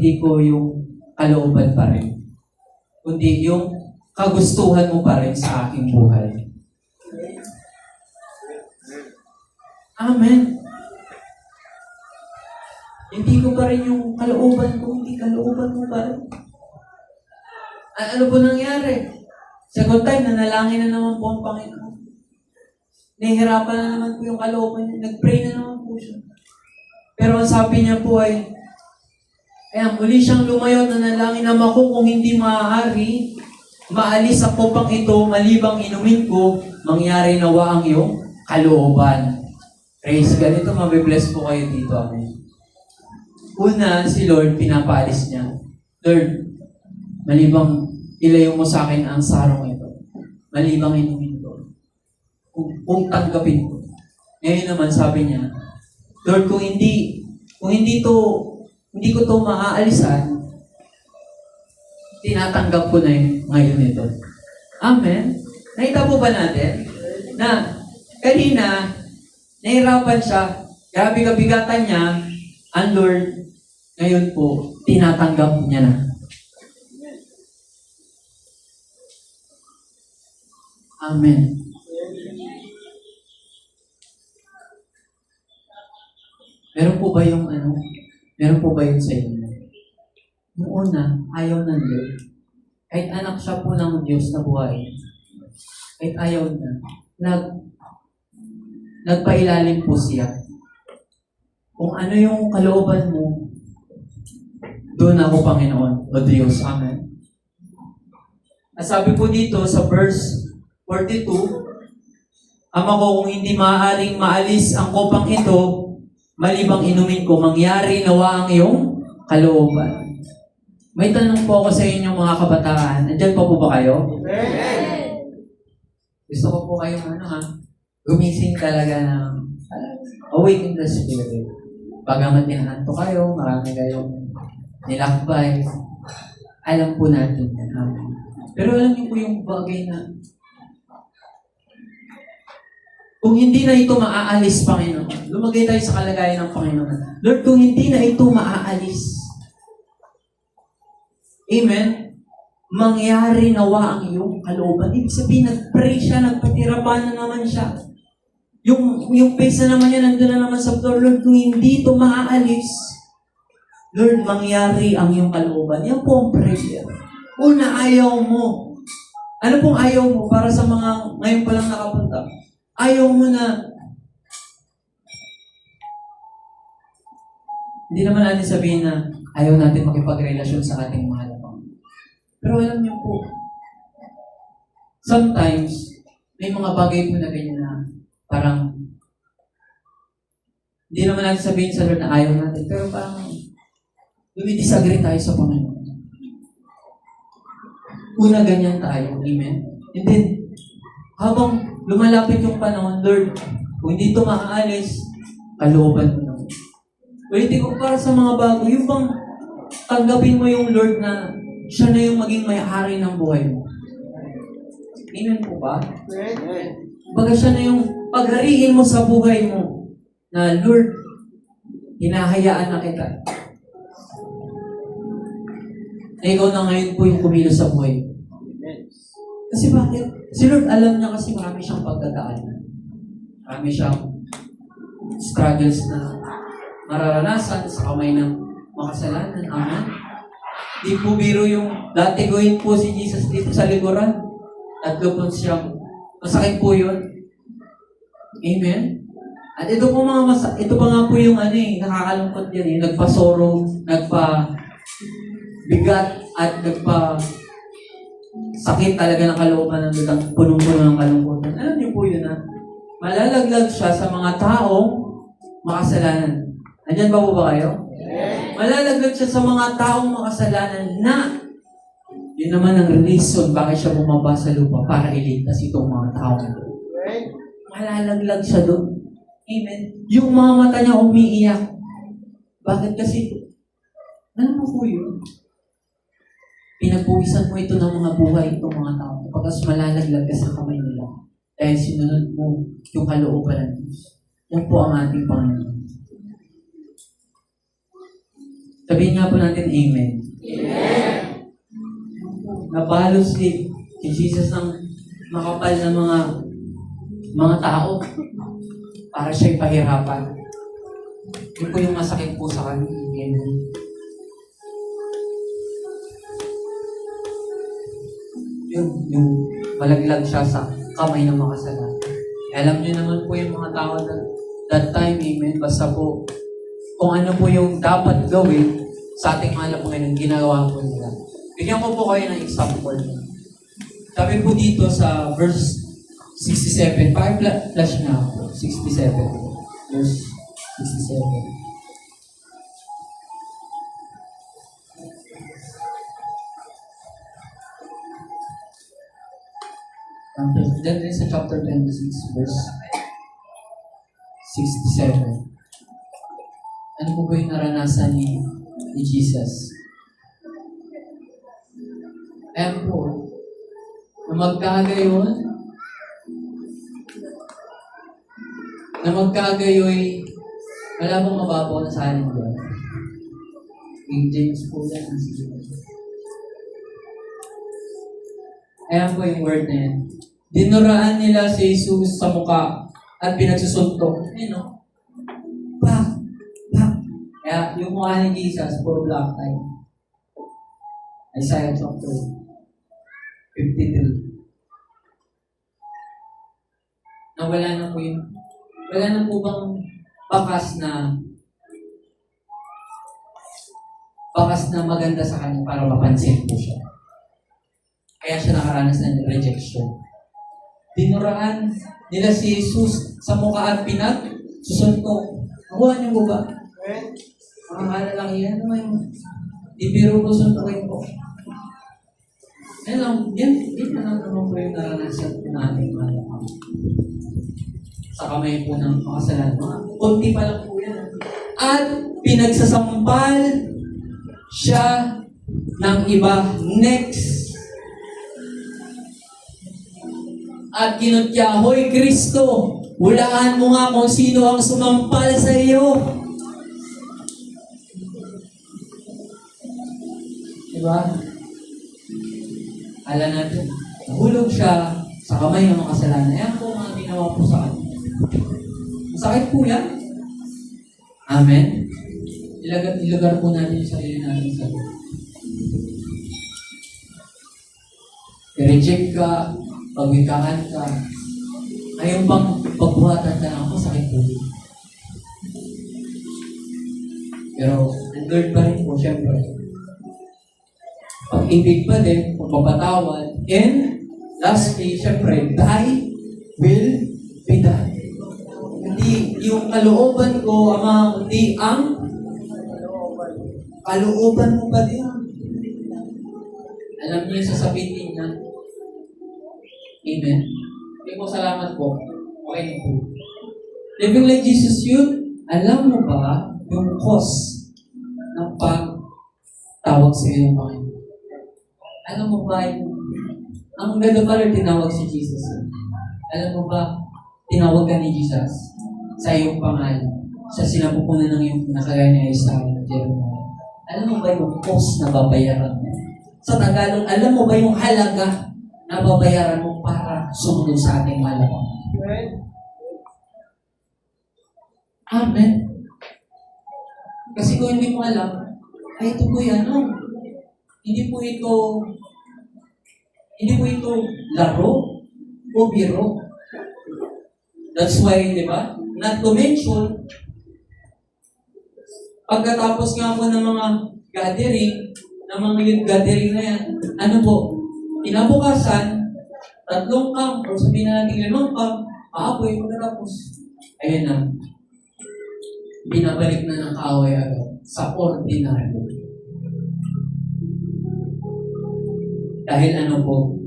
hindi ko yung kalooban pa rin, kundi yung kagustuhan mo pa rin sa aking buhay. Amen. Hindi ko pa rin yung kalooban ko, hindi kalooban mo pa rin. Ano po nangyari? Second time, nanalangin na naman po ang Panginoon. Nahihirapan na naman po yung kalooban niya. Nag-pray na naman po siya. Pero ang sabi niya po ay, ayan, muli siyang lumayo na nanalangin naman ko kung hindi maaari, maalis ang kopang ito, malibang inumin ko, mangyari nawa ang iyong kalooban. Praise God. Ito, mabibless po kayo dito. Amen. Una, si Lord, pinapaalis niya. Lord, malibang ilayo mo sa akin ang sarong ito. Malibang inumin ko. Kung tanggapin ko. Ngayon naman, sabi niya, Lord, kung hindi ko to maaalisan, tinatanggap ko na ngayon ito. Amen? Nakita po ba natin na kanina, nahirapan siya, grabe kabigatan niya, ang Lord, ngayon po, tinatanggap niya na. Amen. Meron po ba yung Meron po ba yung sa inyo? Noong una, ayaw ng Lord. Kahit anak siya po ng Diyos na buhay. Kahit ayaw na. Nagpailalim po siya. Kung ano yung kalooban mo, doon ako, Panginoon, o Diyos. Amen. At sabi po dito sa verse 42, Ama ko, kung hindi maaaring maalis ang kopang ito, malibang inumin ko, mangyari nawa ang iyong kalooban. May tanong po ako sa inyo mga kabataan. Andyan pa po ba kayo? Amen. Gusto ko po kayong gumising talaga ng awake in the spirit. Pagamat tinahanto kayo, marami kayong nilakbay. Alam po natin yan. Pero alam niyo po yung bagay na kung hindi na ito maaalis, Panginoon, lumagay tayo sa kalagayan ng Panginoon. Lord, kung hindi na ito maaalis, Amen, mangyari nawa ang iyong kalooban. Ibig sabihin, nag-pray siya, nagpatirapan na naman siya. Yung face na naman niya, nandun na naman sa floor. Lord, kung hindi ito maaalis, Lord, mangyari ang iyong kalooban. Yan po ang prayer. Una, ayaw mo. Ano pong ayaw mo para sa mga ngayon pa lang nakapunta? Ayaw mo na. Hindi naman natin sabihin na ayaw natin makipagrelasyon sa ating mahal na Panginoon. Pero alam niyo po, sometimes, may mga bagay po na ganyan na parang hindi naman natin sabihin sa Lord na ayaw natin, pero parang dumidisagree tayo sa Panginoon. Una, ganyan tayo. Amen? And then, habang lumalapit yung panahon, Lord, kung hindi ito maaalis, kalooban mo naman. Ulitin ko para sa mga bago, yung bang tanggapin mo yung Lord na siya na yung maging may-ari ng buhay mo. Amen po ba? Baga siya na yung paghariin mo sa buhay mo na Lord, hinahayaan na kita. Na ikaw na ngayon po yung kumilos sa buhay. Kasi bakit? Si Lord alam niya kasi marami siyang pagdadaanan. Marami siyang struggles na mararanasan sa kamay ng makasalanan. Amen? Di po biro yung dati gawin po si Jesus dito sa likuran. Tatlo po siyang masakit po yun. Amen? At ito po ito pa nga po yung nakakalungkot yan nagpasoro, nagpa-bigat at sakit talaga ng kalooban ng lutang punong-puno ng kalungkutan. Alam niyo po yun malalaglag siya sa mga taong makasalanan. Andyan ba po ba kayo? Yes. Malalaglag siya sa mga taong makasalanan na yun naman ang reason bakit siya bumaba sa lupa para iligtas itong mga taong ito. Malalaglag siya doon. Amen. Yung mga mata niya umiiyak. Bakit kasi? Ano po yun? Pinagpuwisan mo ito ng mga buhay, itong mga tao. Pagkas malalaglag ka sa kamay nila. Dahil sinunod mo yung kalooban ng Diyos. Yan po ang ating Panginoon. Sabihin nga po natin, Amen. Nabalos si Jesus ng makapal na mga tao para siya'y pahirapan. Yun po yung masakit po sa kanya. Amen. Yung malaglag siya sa kamay ng makasalanan. Alam niyo naman po yung mga tao that time, amen, basta po kung ano po yung dapat gawin sa ating mahal na Panginoon, ginagawa po nila. Bigyan ko po kayo ng example. Sabi po dito sa verse 67, flash na ako, 67, verse 67. Then sa chapter 26, verse 67. Ano po ba yung naranasan ni Jesus? Ayan po, na magkagayoy, wala bang mababaw na sa anin doon? King James po yan. Ayan po yung word na yan. Dinuraan nila si Jesus sa mukha at pinagsusuntok. Ayun, no? Pak! Pak! Kaya yung mukha ni Jesus, puro black eye. Isaiah chapter 53. Na wala na po bang bakas na maganda sa kanya para mapansin po siya. Kaya siya nakaranas ng rejection. Dinuraan nila si Jesus sa mukha at pinagsusuntok. Nakuha niyo po ba? Makakala lang yan. Ano yung ibiro ko suntokin ko? Yan na lang naman po yung naranasan po natin sa kamay po ng makasalanan. Kunti pa lang po yan. At pinagsasampal siya ng iba. Next. At kinutya, Hoy Kristo, hulaan mo nga kung sino ang sumampal sa iyo. Diba? Alam natin, nahulog siya sa kamay ng mga kasalanan. Ayan po mga ginawa po sa kanya. Masakit po yan. Amen? Ilugar po natin yung sarili natin sa Lord. I-reject ka, pagwikahan ka, ngayon bang pagbuhatan ka na ako, sakit po din. Pero, nag-learn pa rin po, syempre. Pag-ibig pa din, pagpapatawad, and lastly, syempre, thy will be done. Hindi yung kalooban ko, Ama, hindi ang kalooban mo pa din. Alam niyo, sasabihin niya, Amen. Hindi po, salamat po. Okay na po. Living like Jesus yun, alam mo ba yung cause ng pagtawag sa iyo ng Panginoon? Alam mo ba yung ang God the Father tinawag si Jesus? Alam mo ba, tinawag ka ni Jesus sa iyong pangalan. Sa sinapupunan ng iyong nakagaya ni Isaiah at Jeremiah. Alam mo ba yung cost na babayaran mo? Sa Tagalog, alam mo ba yung halaga na babayaran mo para sumunod sa ating malawang? Amen. Kasi kung hindi mo alam, ay ito po yan, no? Hindi po ito laro o biro. That's why, di ba? Not to mention, pagkatapos nga po ng mga gathering, ng mga youth gathering na yan, ano po? Kinabukasan, 3 camp, o sabihin na natin 5 camp, aapoy pagkatapos. Ayun na. Binabalik na ng kaaway agad sa ordinary. Dahil ano po?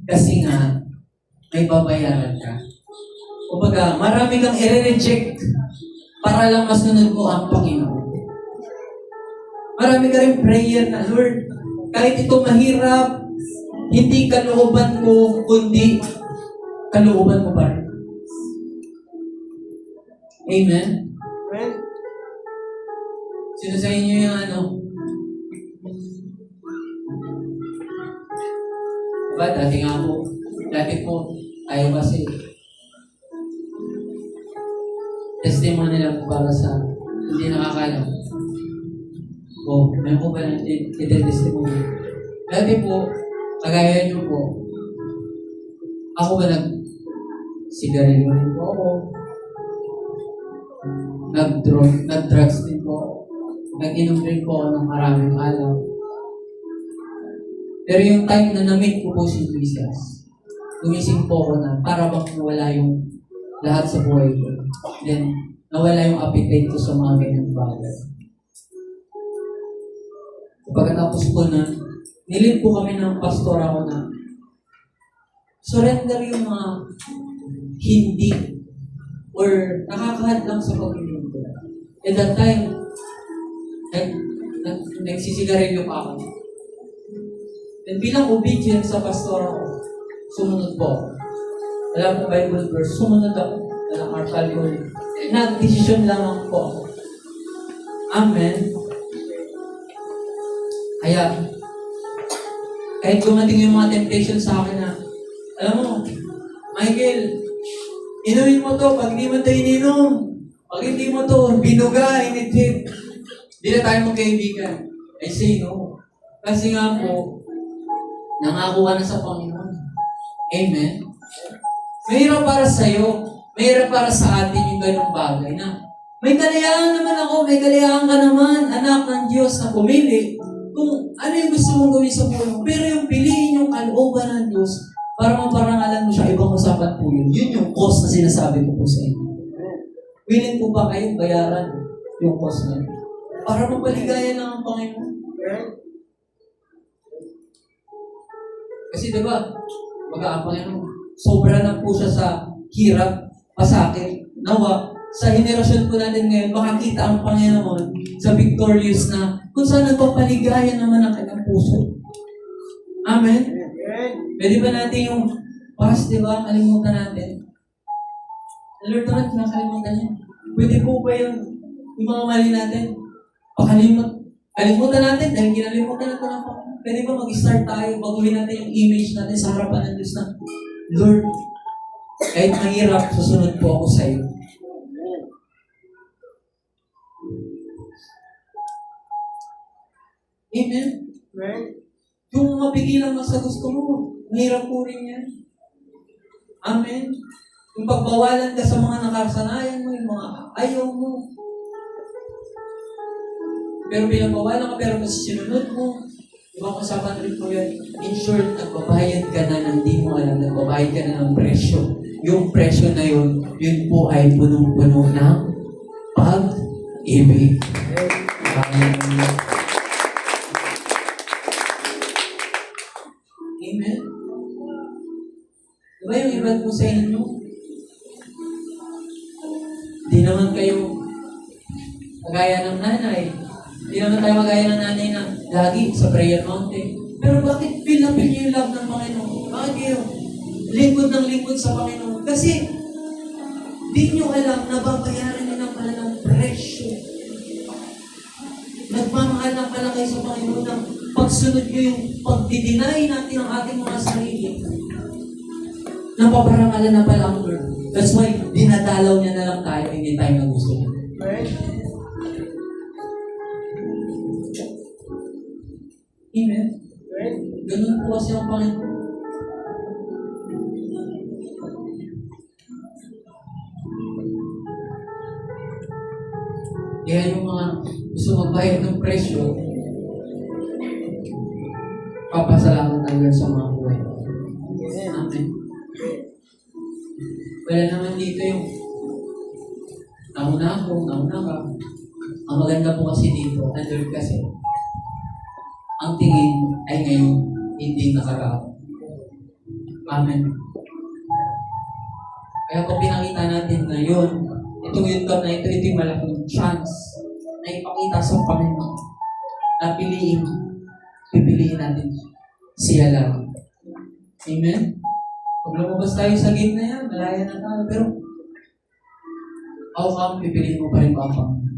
Kasi nga, may babayaran ka. Kumbaga, marami kang i-reject para lang masunod mo ang Panginoon. Marami ka rin prayer na, Lord, kahit ito mahirap, hindi kalooban ko, kundi kalooban mo pa rin. Amen? Sino sa inyo yung ano? Diba, dati po, tayo kasi, testimony lang para sa hindi nakakaalam. O, may po ba na testimony? Dati po, kagaya nyo po, ako ba nag-sigarilyo rin po ako, nag-drugs din po ako, nag-inom rin po ako ng maraming alak. Pero yung time na na-meet ko po si Jesus, gumising po ako na para bang nawala yung lahat sa buhay ko. Then, nawala yung appetite ko sa mga ganyang bagay. Pagkatapos po na, nilid po kami ng pastor ako na surrender yung mga hindi or nakakahadlang sa pag-inom ko. At that time, nagsisigarilyo pa ako. And bilang obedient sa pastor ako, sumunod po ako. Wala pong Bible verse, sumunod ako. Walang alcohol. Nag-decision lang po ako. Amen. Kaya, kahit dumating yung mga temptation sa akin na, alam mo, Michael, inumin mo to pag hindi mo to ininom. Pag hindi mo to, binuga, initip. Hindi na tayo magkaibigan. I say no. Kasi nga po, nangako ka na sa Panginoon. Amen? Mahirap para sa'yo. Mahirap para sa atin yung ganong bagay na may kaliyahan naman ako, may kaliyahan ka naman, anak ng Diyos na pumili kung ano yung gusto mong gawin sa buhay mo. Pero yung piliin yung kalooban ng Diyos para maparangalan mo siya, ibang usapan po yun. Yun yung cost na sinasabi ko po sa inyo. Willing po ba kayong bayaran yung cost na yun? Para mapaligaya lang ang Panginoon. Kasi diba, ang Panginoon, sobra na po siya sa hirap, pasakit, nawa, sa henerasyon po natin ngayon, makakita ang Panginoon sa victorious na kung saan nagpapaligaya naman ang kanyang puso. Amen? Pwede ba natin yung past, di ba? Kalimutan natin. Lord naman, kinakalimutan niya. Pwede po ba yung mga mali natin? Kalimutan natin dahil kinalimutan natin ang Panginoon. Pwede ba mag-start tayo, baguhin natin yung image natin sa harapan ng Diyos na, Lord, kahit mahirap, susunod po ako sa iyo. Amen? Yung mapigilan mo sa gusto mo, mahirap po rin yan. Amen? Yung pagbawalan ka sa mga nakasanayan mo, yung mga ayaw mo. Pero pinagbawalan ka, pero mas sinunod mo. Ibang usapan rin po yan. In short, nagbabayad ka na ng di mo alam, nagbabayad ka na ng presyo. Yung presyo na yun, yun po ay punong-puno ng pag-ibig. Amen? Diba yung iba po sa inyo? Di naman kayo magaya ng nanay. Di naman tayo magaya ng nanay na lagi sa prayer mountain. Pero bakit feel na feel niyo yung love ng Panginoon? Bakit kayo lingkod ng lingkod sa Panginoon? Kasi di nyo alam na babayaran nyo lang pala ng presyo. Nagmamahal lang pala kayo sa Panginoon ng pagsunod nyo yung pagdidinay natin ang ating mga sarili. Napaparangalan na pala ang Lord. That's why dinadalaw niya na lang tayo hindi tayo na gusto niya. Right? Amen? Right? Ganun po kasi ang Panginoon. Kaya yung mga gusto magbayad ng presyo, papasalamat tayo sa mga buhay. Amen. Wala naman dito yung nauna ka. Ang maganda po kasi dito, Lord kasi, ang tingin ay ngayon, hindi nakaraan. Amen. Kaya kung pinakita natin na yun, itong income na ito yung malaking chance na ipakita sa Panginoon na pipiliin natin siya lang. Amen? Pag lumabas tayo sa gate na yan, malaya na tayo. Pero, pipiliin mo pa rin ba ang Panginoon?